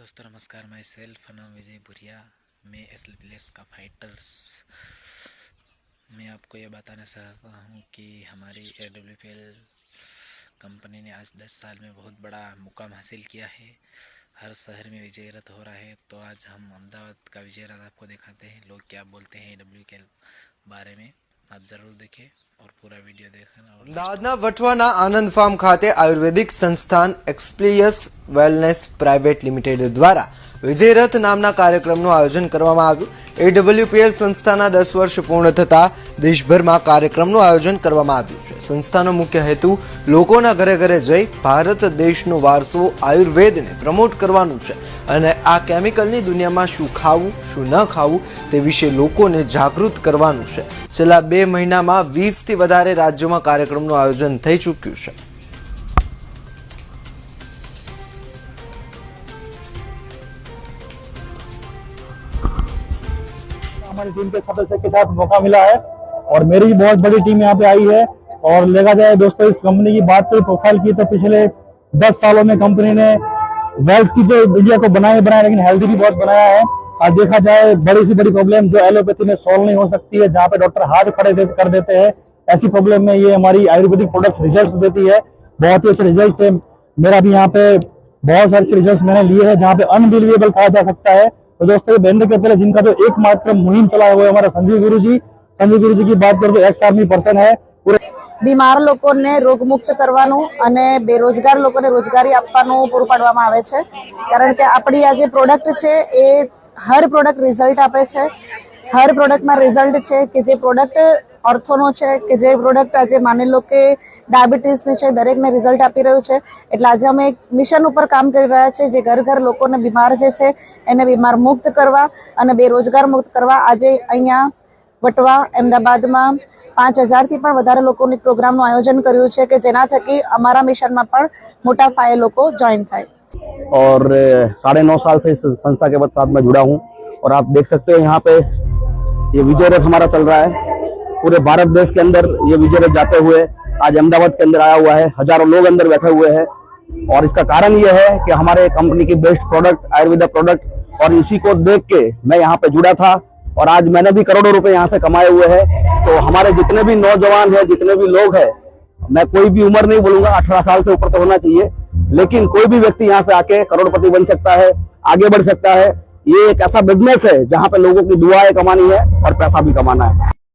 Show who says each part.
Speaker 1: दोस्तों नमस्कार। मैं सेल्फ नाम विजय बुरिया, मैं SLPLS का फाइटर्स। मैं आपको ये बताना चाहता हूँ कि हमारी AWPL कंपनी ने आज 10 साल में बहुत बड़ा मुकाम हासिल किया है। हर शहर में विजय रथ हो रहा है। तो आज हम अहमदाबाद का विजय रथ आपको दिखाते हैं। लोग क्या बोलते हैं AWPL बारे में, आप ज़रूर देखें और पूरा वीडियो देखें।
Speaker 2: અમદાવાદના વટવાના આનંદ ફાર્મ ખાતે આયુર્વેદિક સંસ્થાન એક્સપ્લિયસ વેલનેસ પ્રાઇવેટ લિમિટેડ દ્વારા વિજયરથ નામના કાર્યક્રમનું આયોજન કરવામાં આવ્યું। AWPL સંસ્થાના 10 વર્ષ પૂર્ણ થતા દેશભરમાં કાર્યક્રમનું આયોજન કરવામાં આવ્યું છે। સંસ્થાનો મુખ્ય હેતુ લોકોના ઘરે ઘરે જઈ ભારત દેશનો વારસો આયુર્વેદને પ્રમોટ કરવાનું છે અને આ કેમિકલની દુનિયામાં શું ખાવું શું ન ખાવું તે વિશે લોકોને જાગૃત કરવાનું છે। છેલ્લા 2 મહિનામાં 20થી વધારે રાજ્યોમાં કાર્યક્રમનું આયોજન થઈ ચૂક્યું છે।
Speaker 3: हमारी टीम के सदस्य के साथ मौका मिला है और मेरी बहुत बड़ी टीम यहाँ पे आई है। और लेगा जाए दोस्तों इस कंपनी की बात करें प्रोफाइल की तो पिछले 10 सालों में कंपनी ने वेल्थ की जो इंडिया को बनाया लेकिन हेल्दी भी बहुत बनाया है। आज देखा जाए बड़ी से बड़ी प्रॉब्लम जो एलोपैथी में सॉल्व नहीं हो सकती है, जहाँ पे डॉक्टर हाथ खड़े कर देते हैं, ऐसी प्रॉब्लम में ये हमारी आयुर्वेदिक प्रोडक्ट्स रिजल्ट्स देती है। बहुत ही अच्छे रिजल्ट्स है। मेरा भी यहाँ पे बहुत सारे अच्छे रिजल्ट्स मैंने लिए हैं, जहाँ पे अनबिलीवेबल कहा जा सकता है। तो दोस्तों बैंड के पहले जिनका जो एकमात्र मुहिम चला है वो हमारा संजीव गुरु जी की बात करें तो एक्स आर्मी पर्सन है।
Speaker 4: બીમાર લોકોને રોગમુક્ત કરવાનું અને બેરોજગાર લોકોને રોજગારી આપવાનું પૂરું પાડવામાં આવે છે। કારણ કે આપણી આ જે પ્રોડક્ટ છે એ હર પ્રોડક્ટ રિઝલ્ટ આપે છે। હર પ્રોડક્ટમાં રિઝલ્ટ છે કે જે પ્રોડક્ટ ઓર્થોનો છે કે જે પ્રોડક્ટ આજે માની લો કે ડાયાબિટીસને છે દરેકને રિઝલ્ટ આપી રહ્યું છે। એટલે આજે અમે એક મિશન ઉપર કામ કરી રહ્યા છે જે ઘર ઘર લોકોને બીમાર જે છે એને બીમાર મુક્ત કરવા અને બેરોજગાર મુક્ત કરવા આજે અહીંયા વટવા અમદાવાદમાં 5000થી પણ વધારે લોકોની પ્રોગ્રામનું આયોજન કર્યું છે કે જેના થકી અમારા મિશનમાં પણ મોટા પાયે લોકો જોઈન થાય।
Speaker 3: और 9.5 साल से इस संस्था के साथ मैं जुड़ा हूँ और आप देख सकते हो यहाँ पे ये विजय रथ हमारा चल रहा है। पूरे भारत देश के अंदर ये विजय रथ जाते हुए आज अहमदाबाद के अंदर आया हुआ है। हजारों लोग अंदर बैठे हुए हैं और इसका कारण ये है कि हमारे कंपनी की बेस्ट प्रोडक्ट आयुर्वेदा प्रोडक्ट और इसी को देख के मैं यहाँ पे जुड़ा था और आज मैंने भी करोड़ों रुपए यहाँ से कमाए हुए हैं। तो हमारे जितने भी नौजवान हैं, जितने भी लोग हैं, मैं कोई भी उम्र नहीं बोलूंगा, 18 साल से ऊपर तो होना चाहिए, लेकिन कोई भी व्यक्ति यहाँ से आके करोड़पति बन सकता है, आगे बढ़ सकता है। ये एक ऐसा बिजनेस है जहाँ पे लोगों की दुआएं कमानी है और पैसा भी कमाना है।